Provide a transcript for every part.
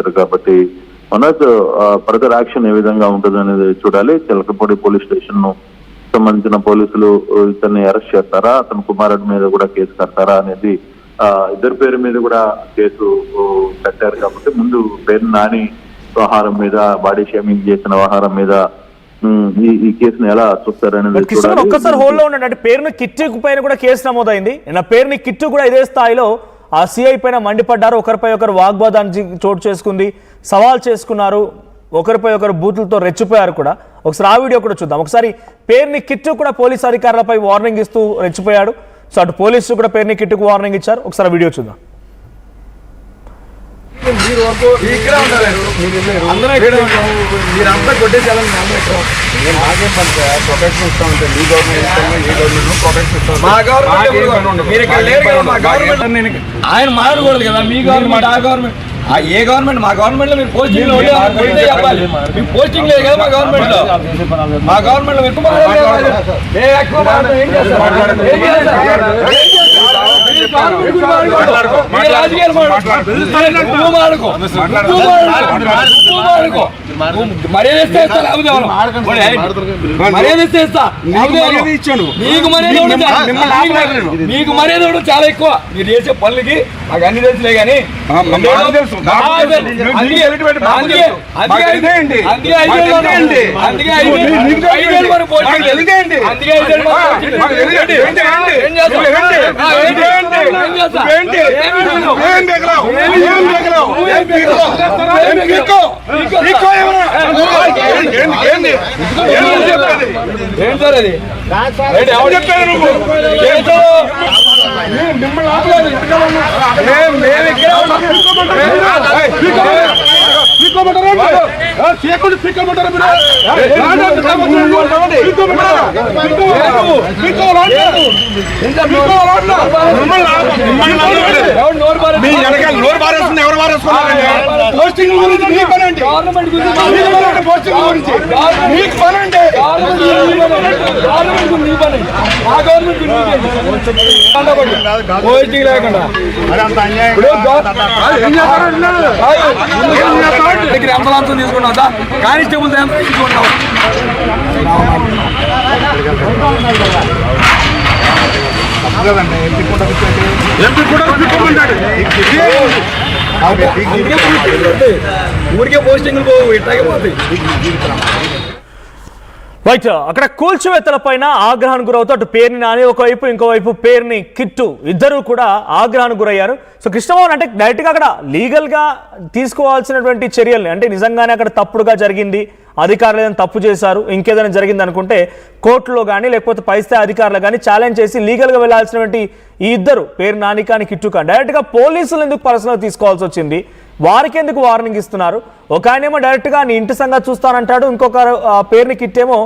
చేశారు కాబట్టి Manoj further action ఏ విధంగా ఉంటుంది అనేది చూడాలి. చిలకపూడి పోలీస్ స్టేషన్ ను సంబంధించిన పోలీసులు ఇతన్ని అరెస్ట్ చేస్తారా, అతని కుమారుడి మీద కూడా కేసు కడతారా అనేది ఇద్దరి పేరు మీద కూడా కేసు కట్టారు కాబట్టి ముందు పేరు నాని వ్యవహారం మీద, బాడీ షేమింగ్ చేసిన వ్యవహారం మీద ఈ కేసును ఎలా చూస్తారనేది ఒక్కసారి హోల్లో ఉండండి. అంటే పేరుని కిట్టు పైన కూడా కేసు నమోదైంది. నా పేరుని కిట్టు కూడా ఇదే స్థాయిలో ఆ సిఐ పైన మండిపడ్డారు. ఒకరిపై ఒకరు వాగ్వాదానికి చోటు చేసుకుంది, సవాల్ చేసుకున్నారు, ఒకరిపై ఒకరు బూతులతో రెచ్చిపోయారు కూడా. ఒకసారి ఆ వీడియో కూడా చూద్దాం. ఒకసారి పేరుని కిట్టు కూడా పోలీస్ అధికారులపై వార్నింగ్ ఇస్తూ రెచ్చిపోయాడు. సో అటు పోలీసులు కూడా పేరుని కిట్టుకు వార్నింగ్ ఇచ్చారు. ఒకసారి వీడియో చూద్దాం. మీరంతా కొట్టేసేయాలని మాకేం పని సార్, ప్రొటెక్షన్ ఇస్తా ఉంటే మీ గవర్నమెంట్ ప్రొటెక్షన్ ఇస్తాం. మా గవర్నమెంట్ ఆయన మాట్లాడకూడదు కదా. మీ గవర్నమెంట్ ఆ గవర్నమెంట్ ఏ గవర్నమెంట్? మా గవర్నమెంట్ లో మీరు పోస్టింగ్ చెప్పాలి. మీకు పోస్టింగ్ లేదు కదా మా గవర్నమెంట్ లో. మా గవర్నమెంట్ లో ఎక్కువ మీకు మర్యాద చాలా ఎక్కువ. మీరు చేసే పనులకి మాకు అన్ని తెలుసులే కానీ పోస్టింగ్ గురించి మీ పని అంటే పోస్టింగ్ గురించి మీకు పని అంటే పోస్టింగ్ లేకుండా అంబులాన్స్ తీసుకున్నాం సార్, కానిస్టేబుల్ తీసుకుంటాం. ఊరికే పోస్టింగ్లు ఇట్లాగే పోతాయి. రైట్, అక్కడ కూల్చివేతలపైన ఆగ్రహానికి గురవుతూ అటు పేరుని నాని ఒకవైపు, ఇంకోవైపు పేరుని కిట్టు ఇద్దరు కూడా ఆగ్రహానికి గురయ్యారు. సో కృష్ణమోహన్ అంటే డైరెక్ట్గా అక్కడ లీగల్గా తీసుకోవాల్సినటువంటి చర్యల్ని, అంటే నిజంగానే అక్కడ తప్పుడుగా జరిగింది, అధికారులు ఏదైనా తప్పు చేశారు, ఇంకేదైనా జరిగింది అనుకుంటే కోర్టులో కానీ లేకపోతే పై స్థాయి అధికారులు కానీ ఛాలెంజ్ చేసి లీగల్గా వెళ్లాల్సినటువంటి ఈ ఇద్దరు పేరు నాని కానీ కిట్టు కానీ డైరెక్ట్గా పోలీసులు ఎందుకు పర్సనల్ తీసుకోవాల్సి వచ్చింది? వారికి ఎందుకు వార్నింగ్ ఇస్తున్నారు? ఒక ఆయనేమో డైరెక్ట్గా నీ ఇంటి సంగతి చూస్తానంటాడు, ఇంకొక పేరుని కిట్టేమో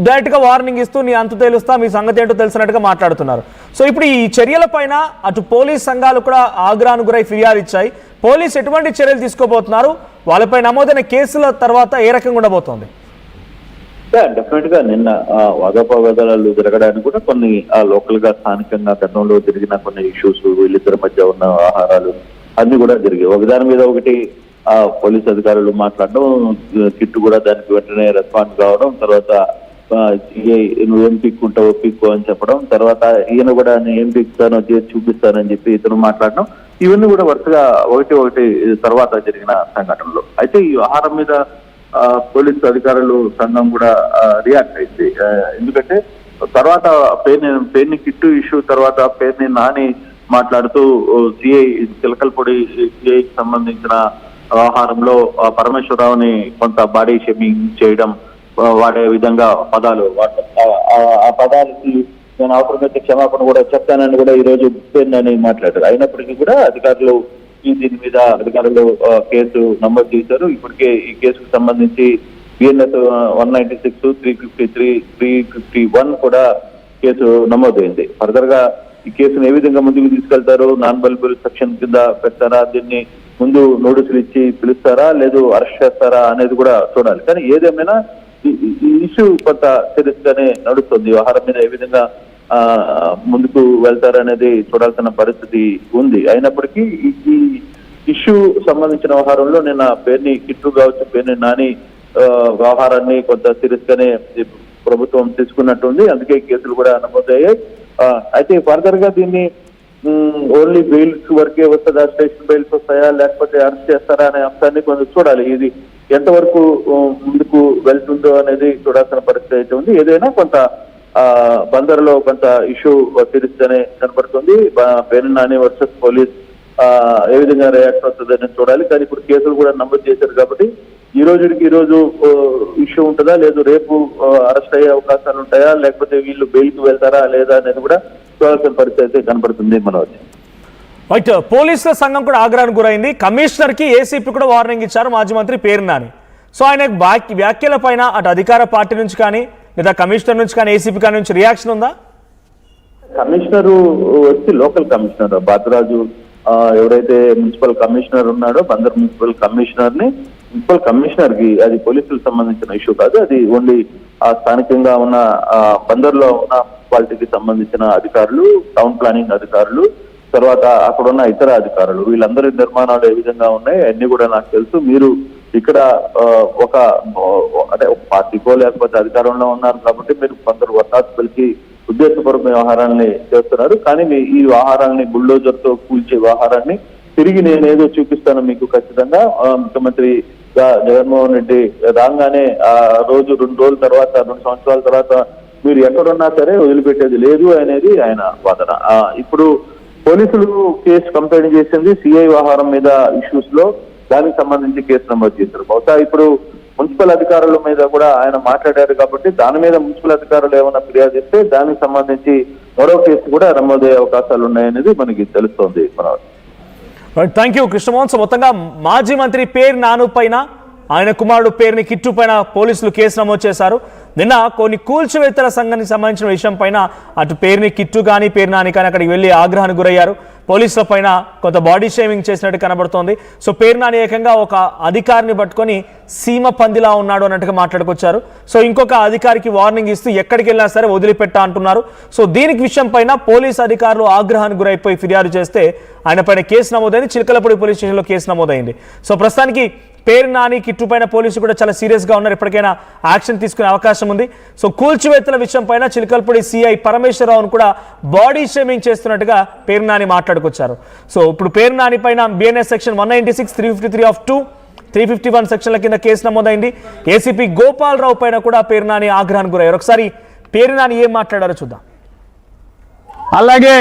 డైరెక్ట్గా వార్నింగ్ ఇస్తూ నీ అంత తెలుస్తా, మీ సంగతి ఏంటో తెలిసినట్టుగా మాట్లాడుతున్నారు. సో ఇప్పుడు ఈ చర్యల పైన అటు పోలీస్ సంఘాలు కూడా ఆగ్రహానికి గురై ఫిర్యాదు ఇచ్చాయి. పోలీసు ఎటువంటి చర్యలు తీసుకోబోతున్నారు? వాళ్ళపై నమోదైన కేసుల తర్వాత ఏ రకంగా ఉండబోతోంది? డెఫినెట్ గా నిన్న వాదోపవాదాలు జరగడానికి కూడా కొన్ని లోకల్ గా స్థానికంగా గతంలో జరిగిన కొన్ని ఇష్యూస్, వీళ్ళిద్దరి మధ్య ఉన్న ఆహారాలు అన్ని కూడా జరిగాయి. ఒకదాని మీద ఒకటి పోలీస్ అధికారులు మాట్లాడడం, కిట్టు కూడా దానికి వెంటనే రెస్పాండ్ కావడం, తర్వాత నువ్వేం పిక్కుంటావో పిక్కు అని చెప్పడం, తర్వాత ఈయన కూడా నేను ఏం పిక్కుతానో చేసి చూపిస్తానని చెప్పి ఇతను మాట్లాడడం, ఇవన్నీ కూడా వరుసగా ఒకటి తర్వాత జరిగిన సంఘటనలు. అయితే ఈ ఆహారం మీద పోలీసు అధికారులు సంఘం కూడా రియాక్ట్ అయింది. ఎందుకంటే తర్వాత పేరుని కిట్టు ఇష్యూ తర్వాత పేరుని నాని మాట్లాడుతూ సిఐ చిలకలపూడి సిఐకి సంబంధించిన వ్యవహారంలో పరమేశ్వరరావుని కొంత బాడీ షేమింగ్ చేయడం, వాడే విధంగా పదాలు ఆ పదాలకి నేను అవసరమైతే క్షమాపణ కూడా చెప్తానని కూడా ఈ రోజు పేరుని మాట్లాడారు. అయినప్పటికీ కూడా అధికారులు దీని మీద కేసు నమోదు చేశారు. ఇప్పటికే ఈ కేసుకు సంబంధించి బిఎన్ఎస్ 196, 353, 351 కూడా కేసు నమోదైంది. ఫర్దర్ గా ఈ కేసును ఏ విధంగా ముందుకు తీసుకెళ్తారు? నాన్ బెయిలబుల్ సెక్షన్ కింద పెడతారా, దీన్ని ముందు నోటీసులు ఇచ్చి పిలుస్తారా, లేదు అరెస్ట్ చేస్తారా అనేది కూడా చూడాలి. కానీ ఏదేమైనా ఈ ఇష్యూ కొంత సీరియస్ గానే నడుస్తుంది. వ్యవహారం మీద ఏ విధంగా ముందుకు వెళ్తారనేది చూడాల్సిన పరిస్థితి ఉంది. అయినప్పటికీ ఈ ఇష్యూ సంబంధించిన వ్యవహారంలో నిన్న పేర్ని కిట్టు కావచ్చు, పేర్ని నాని వ్యవహారాన్ని కొంత సీరియస్ గానే ప్రభుత్వం తీసుకున్నట్టుంది. అందుకే కేసులు కూడా నమోదయ్యాయి. అయితే ఫర్దర్ గా దీన్ని ఓన్లీ బెయిల్స్ వరకే వస్తుందా, స్టేషన్ బెయిల్స్ వస్తాయా, లేకపోతే అరెస్ట్ చేస్తారా అనే అంశాన్ని కొంచెం చూడాలి. ఇది ఎంతవరకు ముందుకు వెళ్తుందో అనేది చూడాల్సిన పరిస్థితి అయితే ఉంది. ఏదైనా కొంత బందర్లో కొంత ఇష్యూ సీరియస్ గానే కనబడుతుంది. పేర్ని నాని వర్సెస్ పోలీస్ ఏ విధంగా రియాక్ట్ అవుతుందని చూడాలి. కానీ ఇప్పుడు కేసులు కూడా నమోదు చేశారు కాబట్టి ఈ రోజు ఇష్యూ ఉంటుందా, లేదు రేపు అరెస్ట్ అయ్యే అవకాశాలు ఉంటాయా, లేకపోతే వీళ్ళు బెయిల్కి వెళ్తారా లేదా అనేది కూడా చూడాల్సిన పరిస్థితి అయితే కనబడుతుంది. రైట్, పోలీసుల సంఘం కూడా ఆగ్రహానికి గురైంది. కమిషనర్ కి ఏసీపీ కూడా వార్నింగ్ ఇచ్చారు మాజీ మంత్రి పేర్ని నాని. సో ఆయన వ్యాఖ్యల పైన అటు అధికార పార్టీ నుంచి కానీ లేదా కమిషనర్ నుంచి కానీ ఏసీపీ కానీ నుంచి రియాక్షన్ ఉందా? కమిషనర్ వచ్చి లోకల్ కమిషనర్ బాతరాజు ఎవరైతే మున్సిపల్ కమిషనర్ ఉన్నాడో బందర్ మున్సిపల్ కమిషనర్ కి అది పోలీసులకు సంబంధించిన ఇష్యూ కాదు. అది ఓన్లీ ఆ స్థానికంగా ఉన్న బందర్ లో ఉన్న మున్సిపాలిటీకి సంబంధించిన అధికారులు, టౌన్ ప్లానింగ్ అధికారులు, తర్వాత అక్కడ ఉన్న ఇతర అధికారులు, వీళ్ళందరి నిర్మాణాలు ఏ విధంగా ఉన్నాయి అన్ని కూడా నాకు తెలుసు. మీరు ఇక్కడ ఒక పార్టీకో లేకపోతే అధికారంలో ఉన్నారు కాబట్టి మీరు కొందరు వత్తాసులకి ఉద్దేశపూర్వక వ్యవహారాన్ని చేస్తున్నారు. కానీ ఈ వ్యవహారాన్ని బుల్డోజర్ తో కూల్చే వ్యవహారాన్ని తిరిగి నేనేదో చూపిస్తాను మీకు ఖచ్చితంగా. ముఖ్యమంత్రిగా జగన్మోహన్ రెడ్డి రాగానే ఆ రోజు 2 రోజుల తర్వాత 2 సంవత్సరాల తర్వాత మీరు ఎక్కడున్నా సరే వదిలిపెట్టేది లేదు అనేది ఆయన వాదన. ఇప్పుడు పోలీసులు కేసు కంప్లైంట్ చేసింది సిఐ వ్యవహారం మీద ఇష్యూస్ లో, దానికి సంబంధించి కేసు నమోదు చేశారు. బహుశా ఇప్పుడు మున్సిపల్ అధికారుల మీద కూడా ఆయన మాట్లాడారు కాబట్టి దాని మీద మున్సిపల్ అధికారులు ఏమైనా ఫిర్యాదు ఇస్తే దానికి సంబంధించి మరో కేసు కూడా నమోదయ్యే అవకాశాలు ఉన్నాయనేది మనకి తెలుస్తోంది. Thank you Krishnamohan. సో మొత్తంగా మాజీ మంత్రి పేర్ని నాని పైన, ఆయన కుమారుడు పేర్ని కిట్టు పైన పోలీసులు కేసు నమోదు చేశారు. నిన్న కొన్ని కూల్చివేతల సంఘానికి సంబంధించిన విషయం పైన అటు పేర్ని కిట్టు కానీ పేర్ని నాని కానీ అక్కడికి వెళ్ళి ఆగ్రహానికి గురయ్యారు. పోలీసుల పైన కొంత బాడీ షేమింగ్ చేసినట్టు కనబడుతోంది. సో పేర్ని నాని ఏకంగా ఒక అధికారిని పట్టుకొని సీమ పందిలా ఉన్నాడు అన్నట్టుగా మాట్లాడుకొచ్చారు. సో ఇంకొక అధికారికి వార్నింగ్ ఇస్తూ ఎక్కడికి వెళ్ళినా సరే వదిలిపెట్టా అంటున్నారు. సో దీనికి విషయం పైన పోలీసు అధికారులు ఆగ్రహానికి గురైపోయి ఫిర్యాదు చేస్తే ఆయన పైన కేసు నమోదైంది. చిలకలపూడి పోలీస్ స్టేషన్లో కేసు నమోదైంది. సో ప్రస్తుతానికి పేర్ని నాని కిట్టు పైన పోలీసులు కూడా చాలా సీరియస్గా ఉన్నారు. ఎప్పటికైనా యాక్షన్ తీసుకునే అవకాశం ఉంది. సో కూల్చివేతల విషయం పైన చిలకలపూడి సిఐ పరమేశ్వరరావును కూడా బాడీ షేమింగ్ చేస్తున్నట్టుగా పేర్ని నాని మాట్లాడుకొచ్చారు. సో ఇప్పుడు పేర్ని నాని పైన బిఎన్ఎస్ సెక్షన్ 196, 353(2), 351 సెక్షన్ల కింద కేసు నమోదైంది. ఏసీపీ గోపాలరావు పైన కూడా పేర్ని నాని ఆగ్రహానికి గురయ్యారు. ఒకసారి పేర్ని నాని ఏం మాట్లాడారో చూద్దాం. అలాగే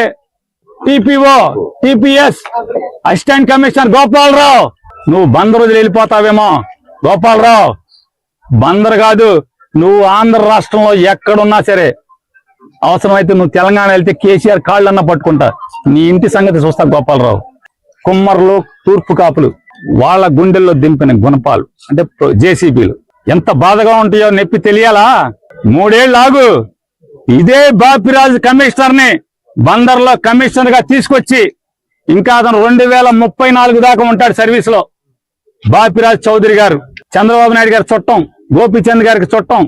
TPO, TPS assistant commissioner Gopalarao, నువ్వు బందరు వదిలి వెళ్ళిపోతావేమో. గోపాలరావు, బందరు కాదు, నువ్వు ఆంధ్ర రాష్ట్రంలో ఎక్కడున్నా సరే అవసరమైతే నువ్వు తెలంగాణ వెళ్తే కేసీఆర్ కాళ్ళన్నా పట్టుకుంటా. నీ ఇంటి సంగతి చూస్తా గోపాలరావు. కుమ్మర్లు, తూర్పు కాపులు, వాళ్ళ గుండెల్లో దింపిన గుణపాలు అంటే జేసీబీలు ఎంత బాధగా ఉంటాయో నొప్పి తెలియాలా? 3 ఏళ్ళు ఆగు. ఇదే బాపిరాజు కమిషనర్ ని బందర్లో కమిషనర్ గా తీసుకొచ్చి ఇంకా అతను 2034 దాకా ఉంటాడు సర్వీస్ లో. బాపిరాజ్ చౌదరి గారు, చంద్రబాబు నాయుడు గారి చుట్టం, గోపీచంద్ గారికి చుట్టం.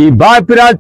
ఈ బాపిరాజ్